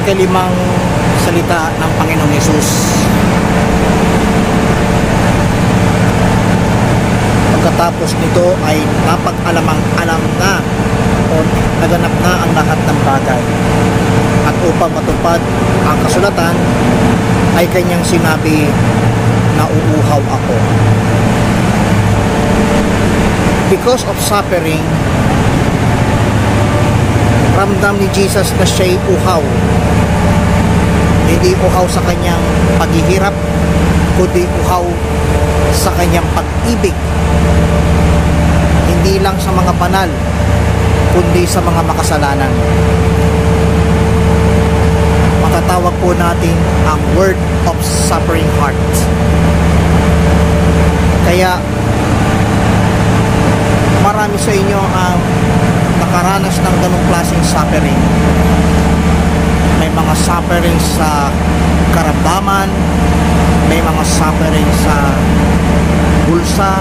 Ikalimang salita ng Panginoong Hesus. Pagkatapos nito ay napag-alamang-alam na o naganap na ang lahat ng bagay. At upang matupad ang kasulatan ay kanyang sinabi na uuhaw ako. Because of suffering, ramdam ni Jesus na siya'y uhaw. Hindi uhaw sa kanyang paghihirap, kundi uhaw sa kanyang pag-ibig. Hindi lang sa mga banal, kundi sa mga makasalanan. Matatawag po natin ang word of suffering heart. Kaya marami sa inyo ang nakaranas ng ganong klaseng suffering. May mga suffering sa karamdaman, may mga suffering sa bulsa,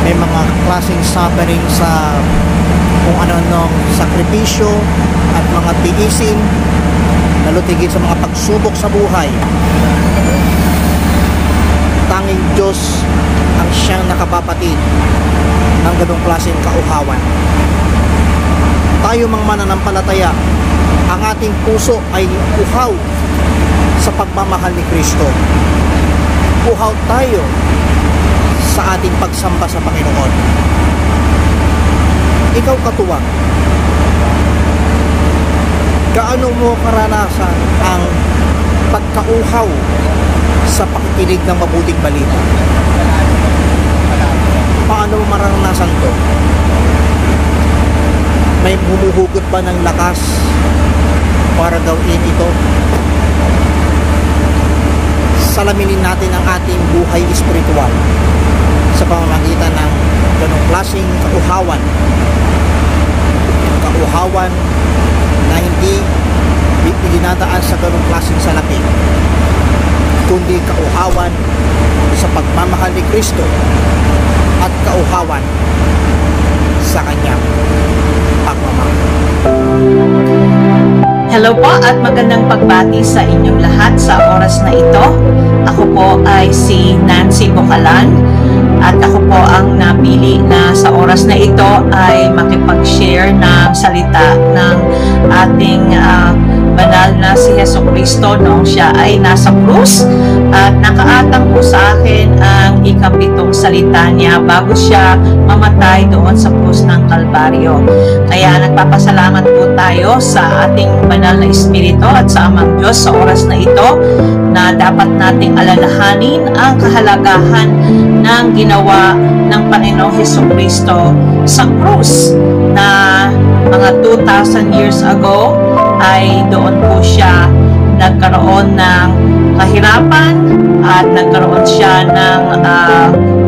may mga klaseng suffering sa kung ano-anong sakripisyo at mga tiisin, lalo tigit sa mga pagsubok sa buhay. Tanging Diyos ang siyang nakapapatid ng ganong klaseng kauhawan. Tayo mga mananampalataya, ang ating puso ay uhaw sa pagmamahal ni Kristo. Uhaw tayo sa ating pagsamba sa Panginoon. Ikaw katuwang, gaano mo karanasan ang pagkauhaw sa pakikinig ng mabuting balita? Paano mo maranasan to? May humuhugot ba ng lakas para gawin ito? Salaminin natin ang ating buhay espiritual sa pamamagitan ng ganong klaseng kauhawan. Kauhawan na hindi dinadaan sa ganong klaseng salapi, kundi kauhawan sa pagmamahal ni Kristo at kauhawan sa kanyang pagmamahal. Hello po at magandang pagbati sa inyong lahat sa oras na ito. Ako po ay si Nancy Bocalan at ako po ang napili na sa oras na ito ay makipag-share ng salita ng ating banal na si Jesucristo noong siya ay nasa krus, at nakaatang po sa akin ang ikapitong salita niya bago siya mamatay doon sa krus ng Kalbaryo. Kaya nagpapasalamat po tayo sa ating banal na Espiritu at sa Amang Diyos sa oras na ito na dapat nating alalahanin ang kahalagahan ng ginawa ng Panginoong Jesucristo sa krus, na mga 2,000 years ago ay doon po siya nagkaroon ng kahirapan at nagkaroon siya ng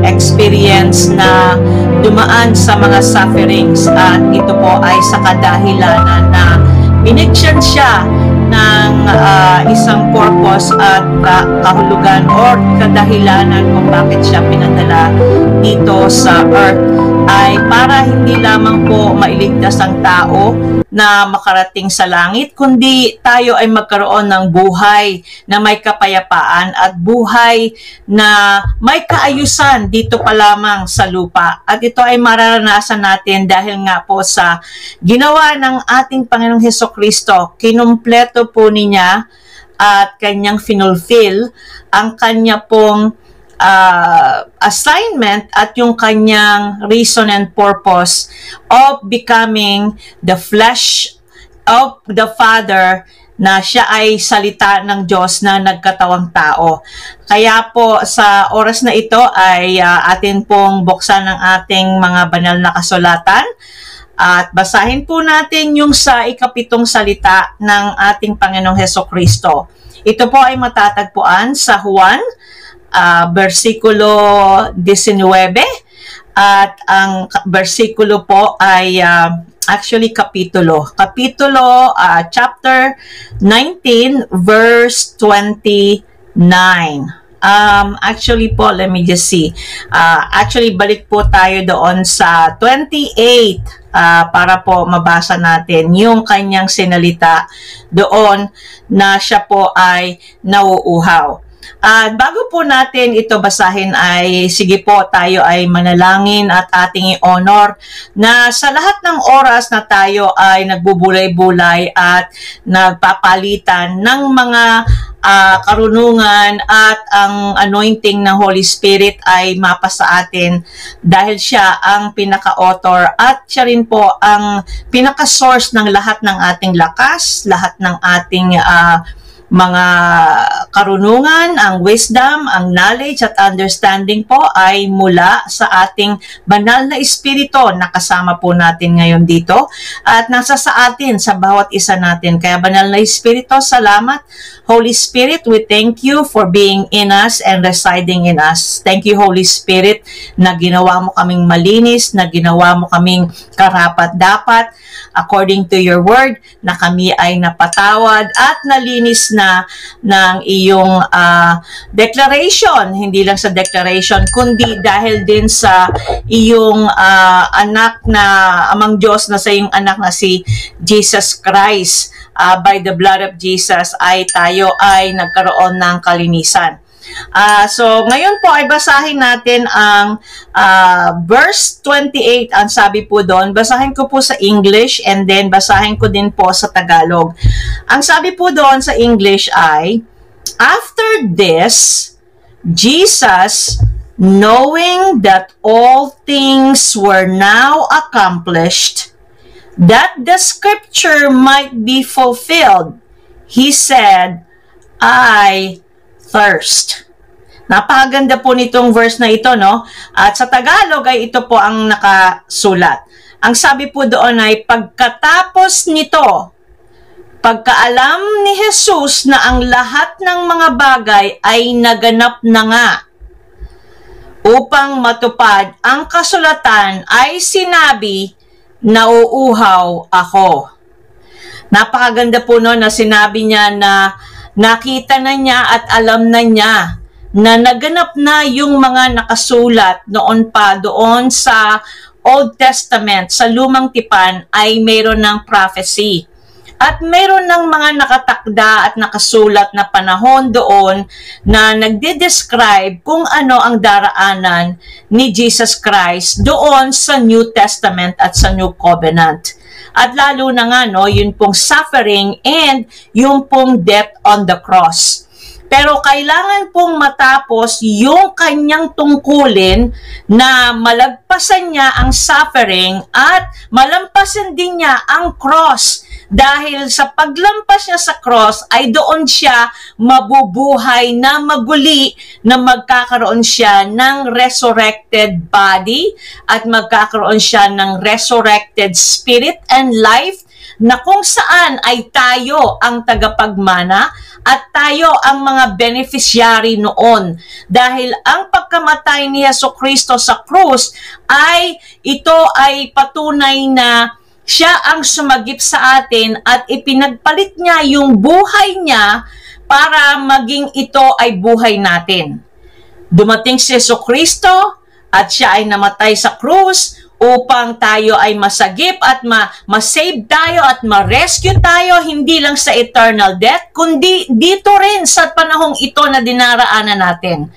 experience na dumaan sa mga sufferings, at ito po ay sa kadahilanan na binigyan siya ng isang purpose at kahulugan or kadahilanan kung bakit siya pinadala dito sa earth ay para hindi lamang po mailigtas ang tao na makarating sa langit, kundi tayo ay magkaroon ng buhay na may kapayapaan at buhay na may kaayusan dito pa lamang sa lupa. At ito ay mararanasan natin dahil nga po sa ginawa ng ating Panginoong Hesukristo. Kinumpleto po niya at kanyang finulfill ang kanya pong assignment at yung kanyang reason and purpose of becoming the flesh of the Father, na siya ay salita ng Diyos na nagkatawang tao. Kaya po sa oras na ito ay atin pong buksan ang ating mga banal na kasulatan at basahin po natin yung sa 7 salita ng ating Panginoong Hesukristo. Ito po ay matatagpuan sa Juan versikulo 19 at ang versikulo po ay actually chapter 19 verse 29. Actually po, let me just see. Actually, balik po tayo doon sa 28 para po mabasa natin yung kanyang sinalita doon na siya po ay nauuhaw. At bago po natin ito basahin ay sige po tayo ay manalangin at ating i-honor na sa lahat ng oras na tayo ay nagbubulay-bulay at nagpapalitan ng mga karunungan at ang anointing ng Holy Spirit ay mapa sa atin dahil siya ang pinaka-author at siya rin po ang pinaka-source ng lahat ng ating lakas, lahat ng ating mga karunungan, ang wisdom, ang knowledge at understanding po ay mula sa ating banal na espiritu na kasama po natin ngayon dito at nasa sa atin sa bawat isa natin. Kaya banal na espiritu, salamat. Holy Spirit, we thank you for being in us and residing in us. Thank you, Holy Spirit, na ginawa mo kaming malinis, na ginawa mo kaming karapat-dapat according to your word, na kami ay napatawad at nalinis na ng iyong declaration. Hindi lang sa declaration, kundi dahil din sa iyong anak na amang Diyos na sa iyong anak na si Jesus Christ. By the blood of Jesus ay tayo ay nagkaroon ng kalinisan. So ngayon po ay basahin natin ang verse 28. Ang sabi po doon, basahin ko po sa English and then basahin ko din po sa Tagalog. Ang sabi po doon sa English ay, after this, Jesus, knowing that all things were now accomplished, that the scripture might be fulfilled, he said, I thirst. Napakaganda po nitong verse na ito, no? At sa Tagalog ay ito po ang nakasulat. Ang sabi po doon ay, pagkatapos nito, pagkaalam ni Jesus na ang lahat ng mga bagay ay naganap na nga, upang matupad ang kasulatan ay sinabi, nauuhaw ako. Napakaganda po no na sinabi niya na nakita na niya at alam na niya na naganap na yung mga nakasulat noon pa doon sa Old Testament, sa Lumang Tipan ay mayroon ng prophecy. At mayroon ng mga nakatakda at nakasulat na panahon doon na nagde-describe kung ano ang daraanan ni Jesus Christ doon sa New Testament at sa New Covenant. At lalo na nga, no, yun pong suffering and yung pong death on the cross. Pero kailangan pong matapos yung kanyang tungkulin na malagpasan niya ang suffering at malampasan din niya ang cross. Dahil sa paglampas niya sa cross ay doon siya mabubuhay na maguli na magkakaroon siya ng resurrected body at magkakaroon siya ng resurrected spirit and life na kung saan ay tayo ang tagapagmana at tayo ang mga beneficiary noon. Dahil ang pagkamatay ni Jesucristo sa krus ay ito ay patunay na siya ang sumagip sa atin at ipinagpalit niya yung buhay niya para maging ito ay buhay natin. Dumating si Jesucristo at siya ay namatay sa krus upang tayo ay masagip at ma-save tayo at ma-rescue tayo, hindi lang sa eternal death, kundi dito rin sa panahong ito na dinaraanan natin.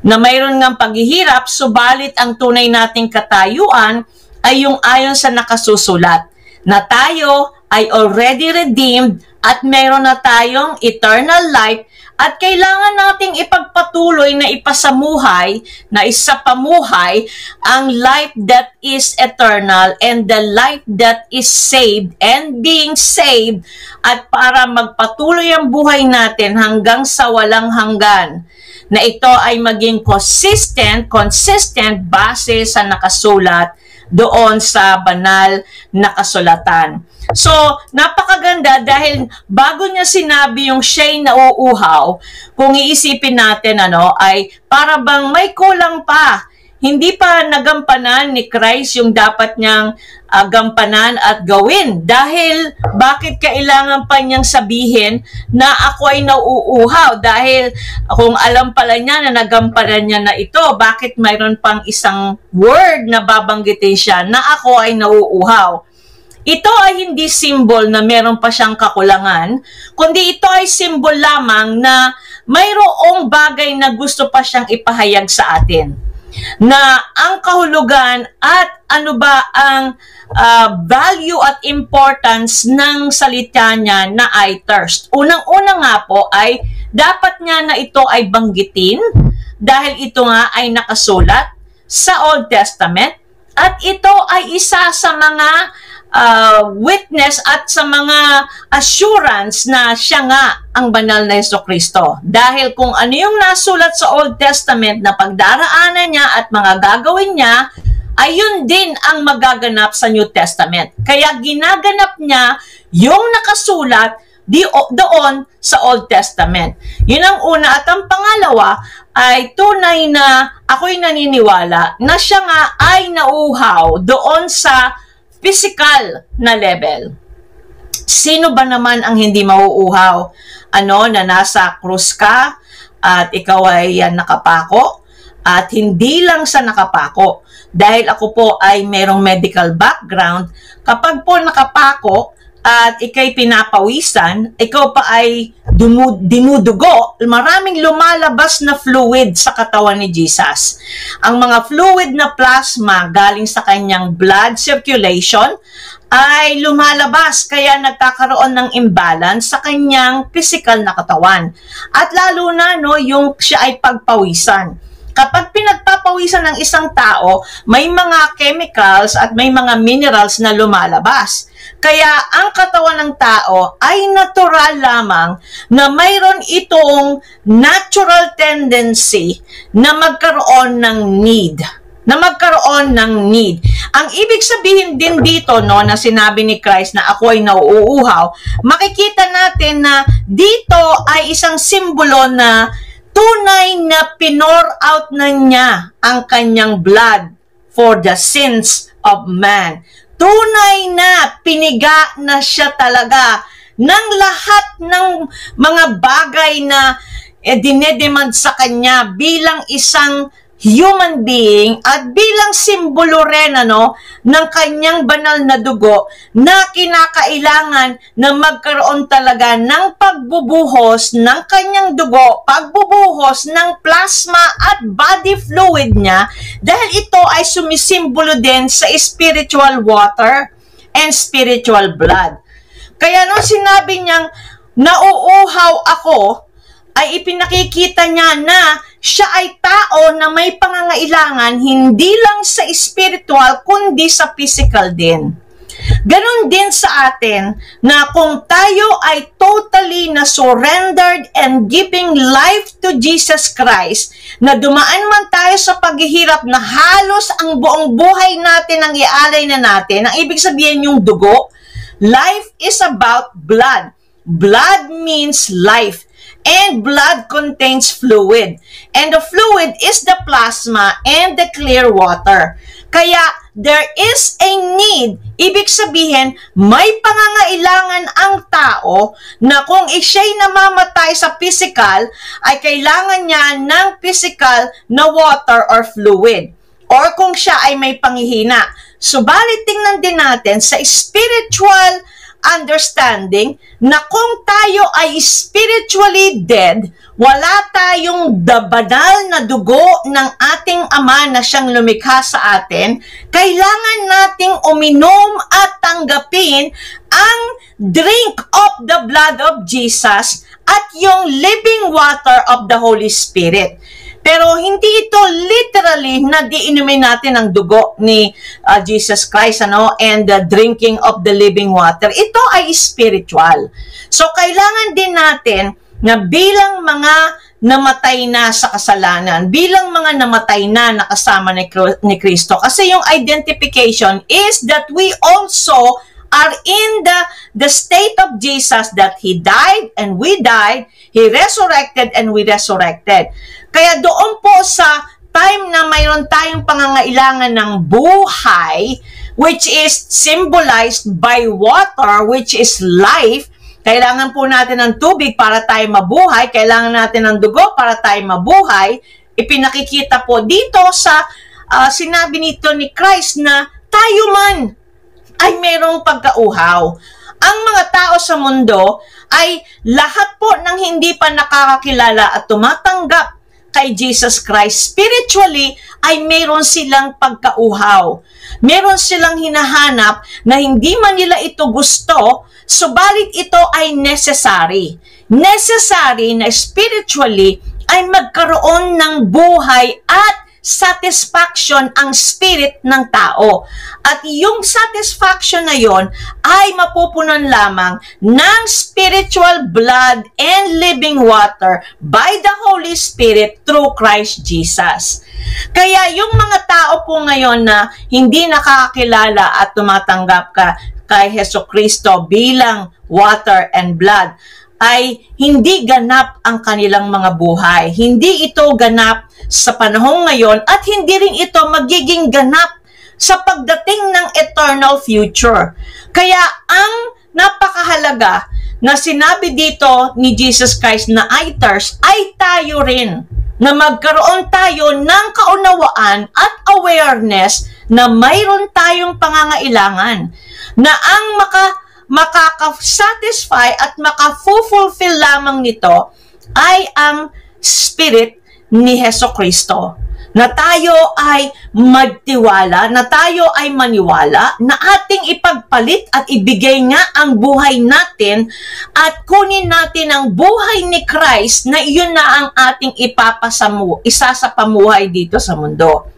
Na mayroon ngang paghihirap, subalit ang tunay nating katayuan ay yung ayon sa nakasusulat, na tayo ay already redeemed at mayroon na tayong eternal life at kailangan nating ipagpatuloy na ipasamuhay, na isapamuhay ang life that is eternal and the life that is saved and being saved, at para magpatuloy ang buhay natin hanggang sa walang hanggan, na ito ay maging consistent base sa nakasulat doon sa banal na kasulatan. So, napakaganda dahil bago niya sinabi yung siya'y nauuhaw, kung iisipin natin ay para bang may kulang pa. Hindi pa nagampanan ni Christ yung dapat niyang gampanan at gawin. Dahil bakit kailangan pa niyang sabihin na ako ay nauuhaw? Dahil kung alam pala niya na nagampanan niya na ito, bakit mayroon pang isang word na babanggitin siya na ako ay nauuhaw? Ito ay hindi symbol na meron pa siyang kakulangan, kundi ito ay symbol lamang na mayroong bagay na gusto pa siyang ipahayag sa atin. Na ang kahulugan at ano ba ang value at importance ng salita niya na I thirst. Unang-una nga po ay dapat niya na ito ay banggitin dahil ito nga ay nakasulat sa Old Testament at ito ay isa sa mga witness at sa mga assurance na siya nga ang banal na Jesucristo. Dahil kung ano yung nasulat sa Old Testament na pagdaraanan niya at mga gagawin niya, ayun din ang magaganap sa New Testament. Kaya ginaganap niya yung nakasulat doon sa Old Testament. Yun ang una. At ang pangalawa ay tunay na ako'y naniniwala na siya nga ay nauuhaw doon sa physical na level. Sino ba naman ang hindi mauuhaw? Na nasa krus ka at ikaw ay nakapako? At hindi lang sa nakapako. Dahil ako po ay merong medical background, kapag po nakapako at ikay pinapawisan, ikaw pa ay dinudugo, maraming lumalabas na fluid sa katawan ni Jesus. Ang mga fluid na plasma galing sa kanyang blood circulation ay lumalabas, kaya nagkakaroon ng imbalance sa kanyang physical na katawan. At lalo na yung siya ay pagpawisan. Kapag pinagpapawisan ng isang tao, may mga chemicals at may mga minerals na lumalabas. Kaya ang katawan ng tao ay natural lamang na mayroon itong natural tendency na magkaroon ng need. Ang ibig sabihin din dito na sinabi ni Christ na ako ay nauuhaw, makikita natin na dito ay isang simbolo na tunay na pinor out na niya ang kanyang blood for the sins of man. Tunay na piniga na siya talaga ng lahat ng mga bagay na dinedemand sa kanya bilang isang human being at bilang simbolo rin ng kanyang banal na dugo na kinakailangan na magkaroon talaga ng pagbubuhos ng kanyang dugo, pagbubuhos ng plasma at body fluid niya, dahil ito ay sumisimbolo din sa spiritual water and spiritual blood. Kaya nung sinabi niyang nauuhaw ako, ay ipinakikita niya na siya ay tao na may pangangailangan hindi lang sa spiritual kundi sa physical din. Ganon din sa atin na kung tayo ay totally na surrendered and giving life to Jesus Christ, na dumaan man tayo sa paghihirap na halos ang buong buhay natin ang ialay na natin, ang ibig sabihin yung dugo, life is about blood. Blood means life. And blood contains fluid. And the fluid is the plasma and the clear water. Kaya there is a need. Ibig sabihin, may pangangailangan ang tao na kung siya'y namamatay sa physical, ay kailangan niya ng physical na water or fluid. Or kung siya ay may panghihina. Subalit tingnan din natin sa spiritual understanding na kung tayo ay spiritually dead, wala tayong banal na dugo ng ating Ama na siyang lumikha sa atin, kailangan nating uminom at tanggapin ang drink of the blood of Jesus at yung living water of the Holy Spirit. Pero hindi ito literally na diinumin natin ang dugo ni Jesus Christ, and the drinking of the living water. Ito ay spiritual. So, kailangan din natin na bilang mga namatay na sa kasalanan, bilang mga namatay na nakasama ni Kristo, kasi yung identification is that we also are in the state of Jesus, that He died and we died, He resurrected and we resurrected. Kaya doon po sa time na mayroon tayong pangangailangan ng buhay, which is symbolized by water, which is life, kailangan po natin ng tubig para tayo mabuhay, kailangan natin ng dugo para tayo mabuhay, ipinakikita po dito sa sinabi nito ni Christ na tayo man ay mayroong pagkauhaw. Ang mga tao sa mundo ay lahat po ng hindi pa nakakakilala at tumatanggap kay Jesus Christ spiritually ay mayroon silang pagkauhaw. Meron silang hinahanap na hindi man nila ito gusto, subalit ito ay necessary. Necessary na spiritually ay magkaroon ng buhay at satisfaction ang spirit ng tao. At yung satisfaction na yon ay mapupunan lamang ng spiritual blood and living water by the Holy Spirit through Christ Jesus. Kaya yung mga tao po ngayon na hindi nakakakilala at tumatanggap kay Hesukristo bilang water and blood, ay hindi ganap ang kanilang mga buhay. Hindi ito ganap sa panahong ngayon at hindi rin ito magiging ganap sa pagdating ng eternal future. Kaya ang napakahalaga na sinabi dito ni Jesus Christ na I thirst, ay tayo rin na magkaroon tayo ng kaunawaan at awareness na mayroon tayong pangangailangan, na ang makaka-satisfy at maka-fulfill lamang nito ay ang spirit ni Hesukristo. Na tayo ay magtiwala, na tayo ay maniwala, na ating ipagpalit at ibigay nga ang buhay natin at kunin natin ang buhay ni Christ na iyon na ang ating isasapamuhay dito sa mundo.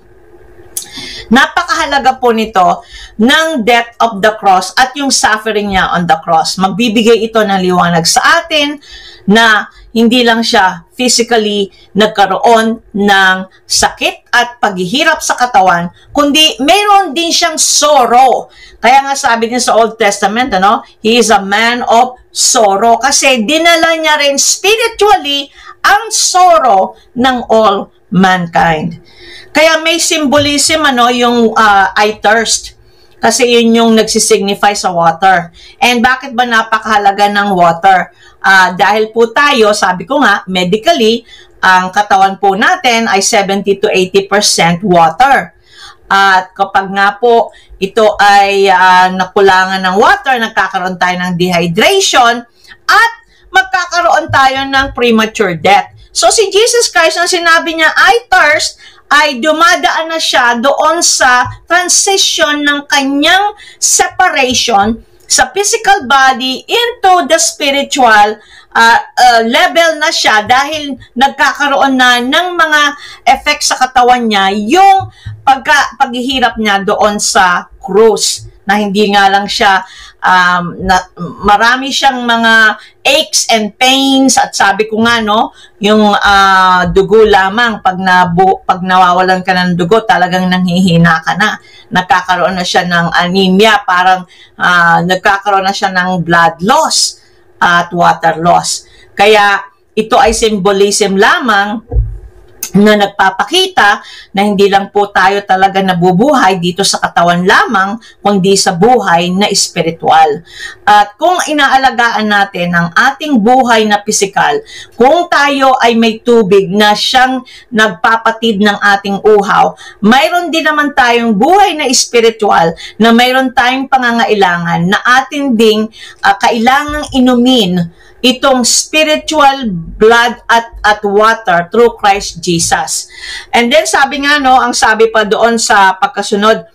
Napakahalaga po nito ng death of the cross at yung suffering niya on the cross. Magbibigay ito ng liwanag sa atin na hindi lang siya physically nagkaroon ng sakit at paghihirap sa katawan, kundi mayroon din siyang sorrow. Kaya nga sabi niya sa Old Testament, He is a man of sorrow. Kasi dinala niya rin spiritually ang sorrow ng all mankind. Kaya may symbolism yung I thirst. Kasi yun yung nagsisignify sa water. And bakit ba napakahalaga ng water? Dahil po tayo, sabi ko nga, medically, ang katawan po natin ay 70 to 80% water. At kapag nga po ito ay nakulangan ng water, nagkakaroon tayo ng dehydration at magkakaroon tayo ng premature death. So si Jesus Christ, nang sinabi niya, I thirst, ay dumadaan na siya doon sa transition ng kanyang separation sa physical body into the spiritual level na siya dahil nagkakaroon na ng mga effects sa katawan niya yung paghihirap niya doon sa cross, na hindi nga lang siya marami siyang mga aches and pains, at sabi ko nga yung dugo lamang pag nawawalan ka ng dugo, talagang nanghihina ka na, nagkakaroon na siya ng anemia, parang nagkakaroon na siya ng blood loss at water loss. Kaya ito ay symbolism lamang na nagpapakita na hindi lang po tayo talaga nabubuhay dito sa katawan lamang, kundi sa buhay na espiritual. At kung inaalagaan natin ang ating buhay na pisikal, kung tayo ay may tubig na siyang nagpapatid ng ating uhaw, mayroon din naman tayong buhay na espiritual na mayroon tayong pangangailangan na atin ding kailangang inumin itong spiritual blood at water through Christ Jesus. And then sabi nga ang sabi pa doon sa pagkasunod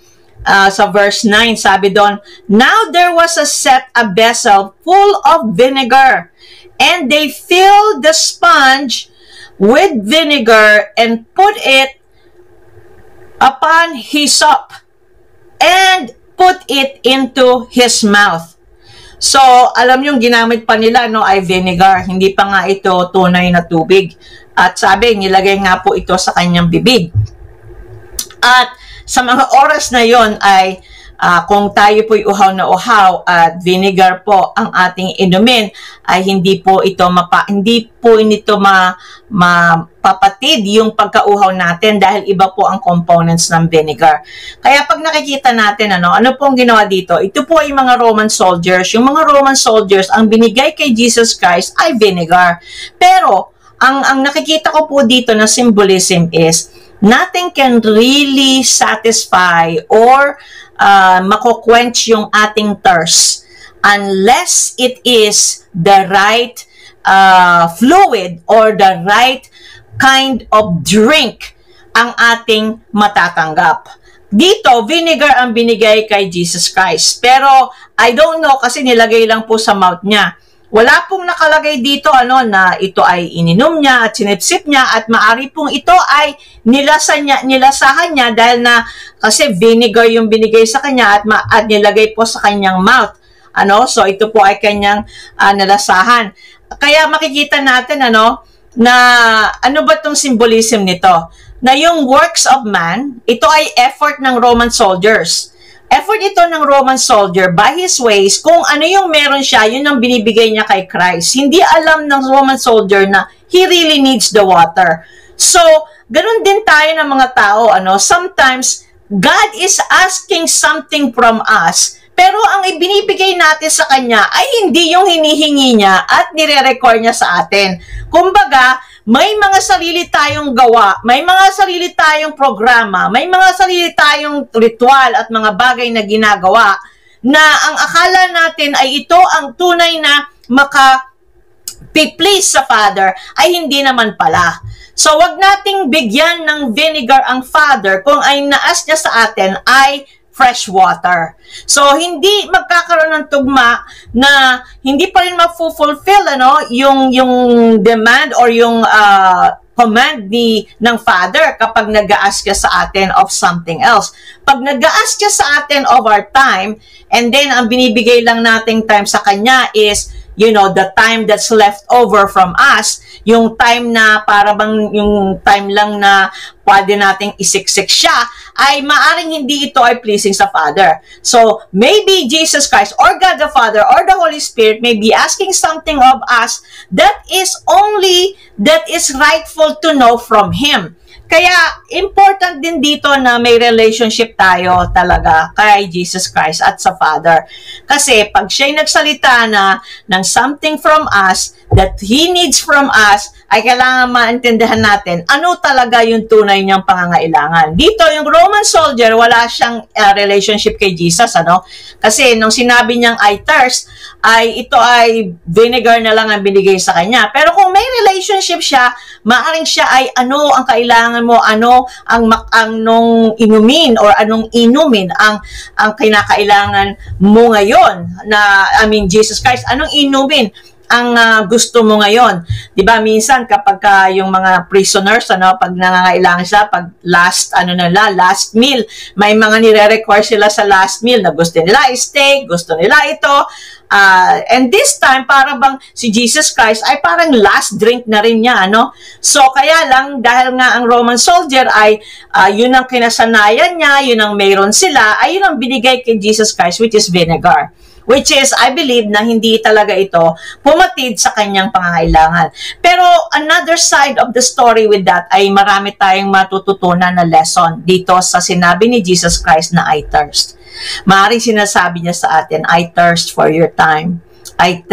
sa verse 9, sabi doon, "Now there was a vessel full of vinegar, and they filled the sponge with vinegar and put it upon hyssop and put it into his mouth." So, alam yung ginamit pa nila ay vinegar. Hindi pa nga ito tunay na tubig. At sabi, nilagay nga po ito sa kanyang bibig. At sa mga oras na yon ay kung tayo po'y uhaw na uhaw at vinegar po ang ating inumin, ay hindi po ito mapapatid yung pagkauhaw natin dahil iba po ang components ng vinegar. Kaya pag nakikita natin ano pong ginawa dito, ito po ay mga Roman soldiers. Yung mga Roman soldiers, ang binigay kay Jesus Christ ay vinegar. Pero ang nakikita ko po dito na symbolism is nothing can really satisfy or mako-quench yung ating thirst unless it is the right fluid or the right kind of drink ang ating matatanggap. Dito, vinegar ang binigay kay Jesus Christ. Pero, I don't know kasi nilagay lang po sa mouth niya. Wala pong nakalagay dito na ito ay ininom niya at sinipsip niya at maari pong ito ay nilasahan niya dahil na kasi vinegar yung binigay sa kanya at nilagay po sa kanyang mouth. So ito po ay kanyang nalasahan. Kaya makikita natin na ano ba tong symbolism nito? Na yung works of man, ito ay effort ng Roman soldiers. Effort ito ng Roman soldier by his ways, kung ano yung meron siya, yun ang binibigay niya kay Christ. Hindi alam ng Roman soldier na he really needs the water. So, ganun din tayo ng mga tao, sometimes, God is asking something from us, pero ang ibinibigay natin sa Kanya ay hindi yung hinihingi niya at nire-record niya sa atin. Kumbaga, may mga sarili tayong gawa, may mga sarili tayong programa, may mga sarili tayong ritual at mga bagay na ginagawa na ang akala natin ay ito ang tunay na maka-please sa Father, ay hindi naman pala. So, wag nating bigyan ng vinegar ang Father kung ay naas niya sa atin ay fresh water. So, hindi magkakaroon ng tugma na hindi pa rin ma-fulfill yung demand or yung command ng Father kapag nag-a-ask siya sa atin of something else. Pag nag-a-ask siya sa atin of our time, and then ang binibigay lang nating time sa Kanya is the time that's left over from us, yung time na para bang yung time lang na pwede nating isiksik siya, ay maaring hindi ito ay pleasing sa Father. So, maybe Jesus Christ or God the Father or the Holy Spirit may be asking something of us that is rightful to know from Him. Kaya, important din dito na may relationship tayo talaga kay Jesus Christ at sa Father. Kasi, pag siya'y nagsalita na ng something from us, that He needs from us, ay kailangan maintindihan natin ano talaga yung tunay niyang pangangailangan. Dito, yung Roman soldier, wala siyang relationship kay Jesus, Kasi, nung sinabi niyang I thirst, ay ito ay vinegar na lang ang binigay sa kanya. Pero kung may relationship siya, maaring siya ay ano ang kailangan mo, ano ang nung inumin or anong inumin ang kinakailangan mo ngayon na, Jesus Christ, anong inumin ang gusto mo ngayon. 'Di ba minsan kapag yung mga prisoners pag nangangailangan sila pag last meal, may mga nire-require sila sa last meal na gusto nila steak, gusto nila ito. And this time para bang si Jesus Christ ay parang last drink na rin niya, So kaya lang dahil nga ang Roman soldier ay yun ang kinasanayan niya, yun ang mayroon sila, ay yun ang binigay kay Jesus Christ, which is vinegar. which is, I believe na hindi talaga ito pumatid sa kanyang pangangailangan. Pero another side of the story with that ay marami tayong matututunan na lesson dito sa sinabi ni Jesus Christ na I thirst. Maaaring sinasabi niya sa atin, I thirst for your time. I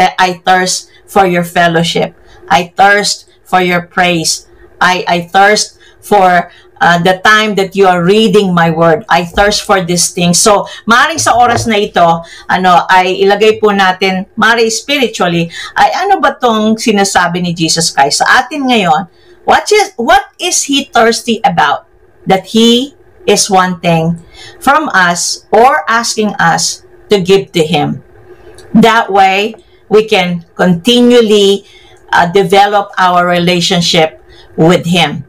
thirst for your fellowship. I thirst for your praise. I thirst for the time that you are reading my word. I thirst for these things. So, maaaring sa oras na ito, ay ilagay po natin, maaaring spiritually, ay ano ba tong sinasabi ni Jesus Christ sa atin ngayon? What is He thirsty about? That He is wanting from us or asking us to give to Him. That way, we can continually develop our relationship with Him.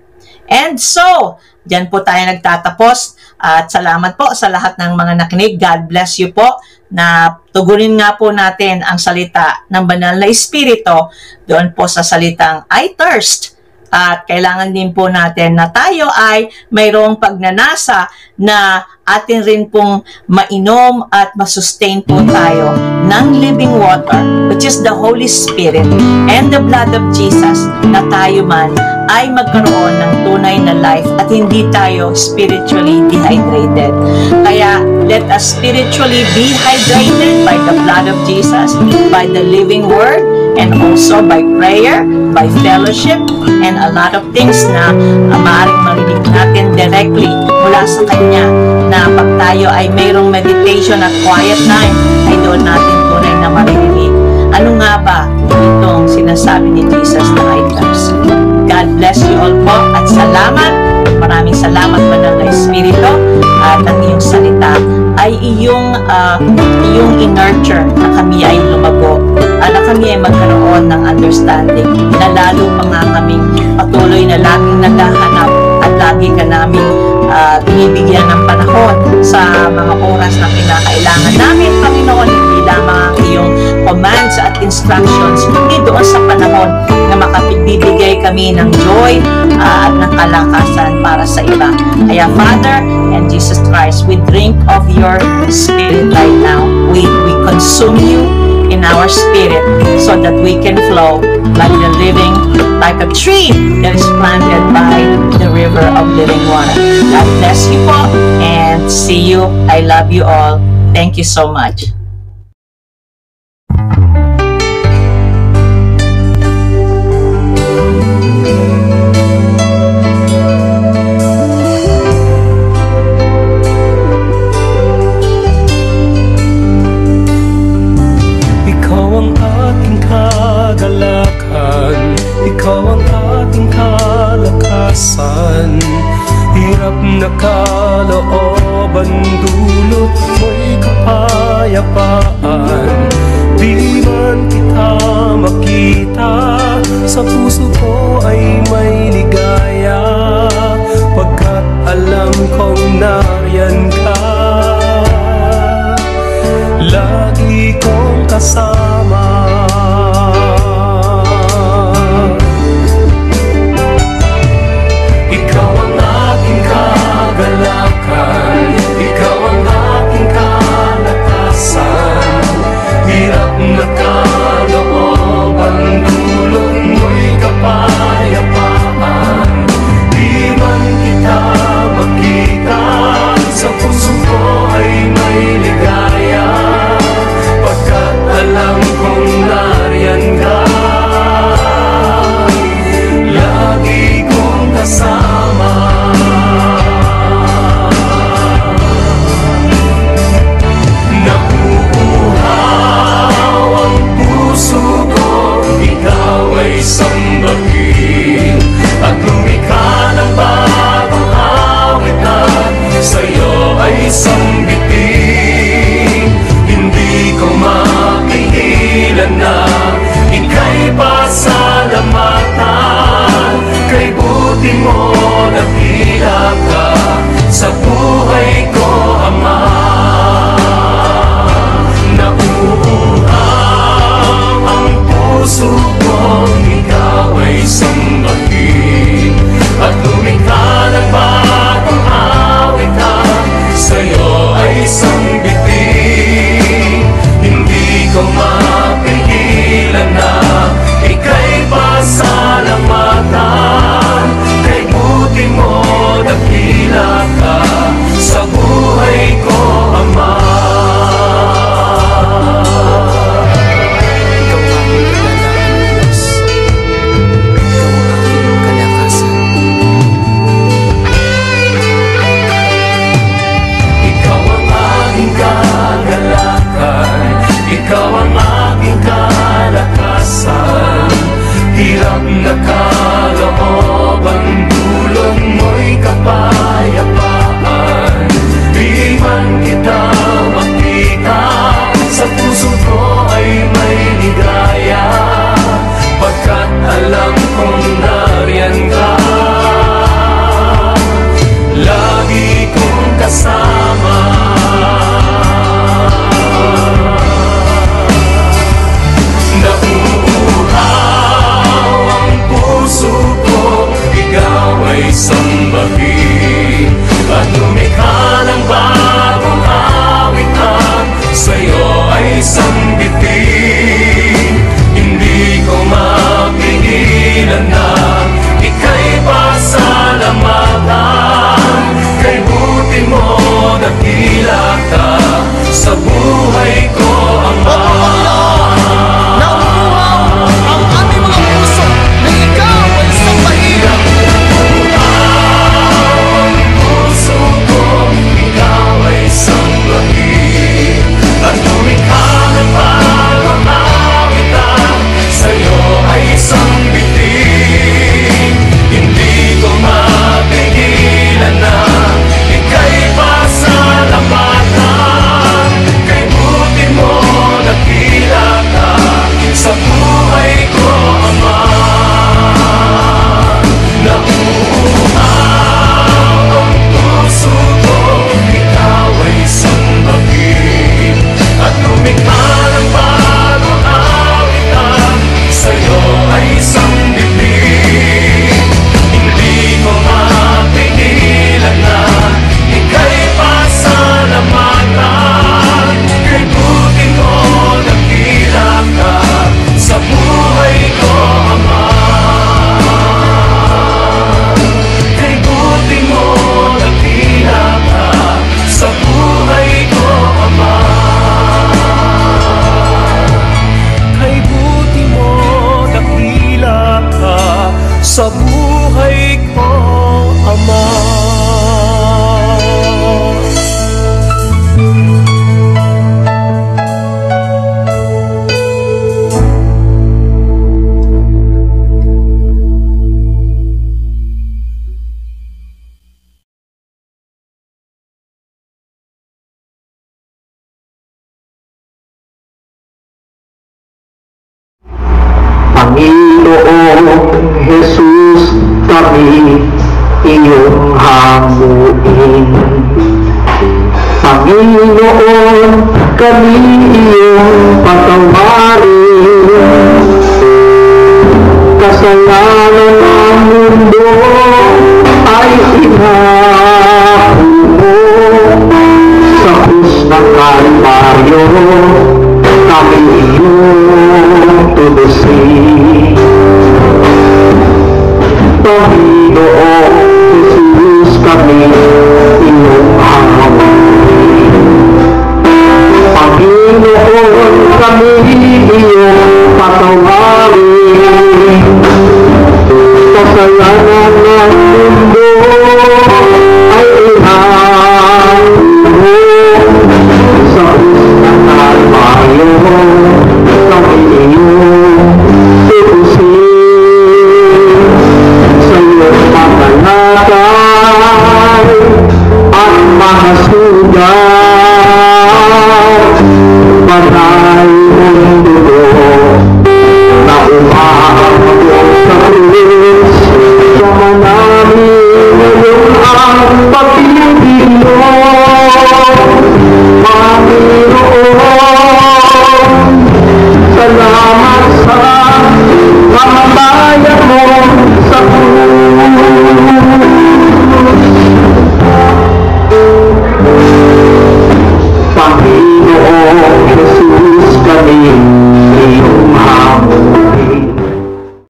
And so, dyan po tayo nagtatapos at salamat po sa lahat ng mga nakinig. God bless you po na tugunin nga po natin ang salita ng Banal na Espiritu doon po sa salitang I thirst. At kailangan din po natin na tayo ay mayroong pagnanasa na atin rin pong mainom at masustain po tayo ng living water, which is the Holy Spirit and the blood of Jesus, na tayo man ay magkaroon ng tunay na life at hindi tayo spiritually dehydrated. Kaya let us spiritually be hydrated by the blood of Jesus, by the living word, and also by prayer, by fellowship, and a lot of things na maaaring marinig natin directly mula sa Kanya, na pag tayo ay mayroong meditation at quiet time, ay doon natin tunay na maririnig. Ano nga ba itong sinasabi ni Jesus na I thirst? God bless you all po at salamat. Maraming salamat, Banal na Espiritu, at ang iyong salita ay iyong in-nurture na kami ay lumago, na kami ay magkaroon ng understanding, na lalo pa nga kaming patuloy na laging naghahanap at lagi ka namin binibigyan ng panahon sa mga oras na kinakailangan namin, Panginoon, hindi lamang ang iyong commands at instructions, hindi doon sa panahon na makapagbibigay kami ng joy at ng kalakasan para sa iba. Kaya Father and Jesus Christ, we drink of your Spirit right now. We consume you in our spirit so that we can flow like a tree that is planted by the river of living water. God bless you po and see you. I love you all. Thank you so much. Hirap na kalooban, dulot mo'y kapayapaan. Di man kita makita, sa puso ko ay may ligaya, pagkat alam kong nariyan ka. Lagi kong kasama. Ikaw ang aking kalakasan. Hirap na kalooban, dulot mo'y kapayapaan. Di man kita makita, sa puso ko ay may ligaya, pagkat alam Panginoong Jesus, kami iyong hamuin. Panginoon, kami iyong patawarin. Kasalanan ng mundo ay inako mo sa krus ng Kalbaryo, kami iyong tubusin. Panginoong Jesus, kami iyong